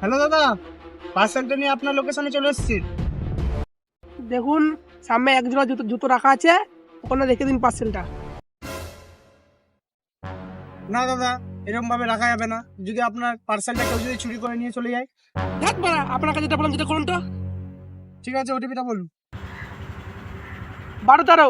Hello দাদা, পার্সেলটা নিয়ে আপনার লোকেশনে চলে এসেছি। দেখুন, সামনে এক জোড়া জুতো জুতো রাখা আছে, ওখানে রেখে দিন পার্সেলটা। না দাদা, এরকম ভাবে রাখা যাবে না। যদি আপনার পার্সেলটা কেউ যদি চুরি করে নিয়ে চলে যায়? দেখ বাড়া, আপনার কাছে যেটা বললাম যেটা করুন তো। ঠিক আছে, ওটিপিটা বলুন। 12-13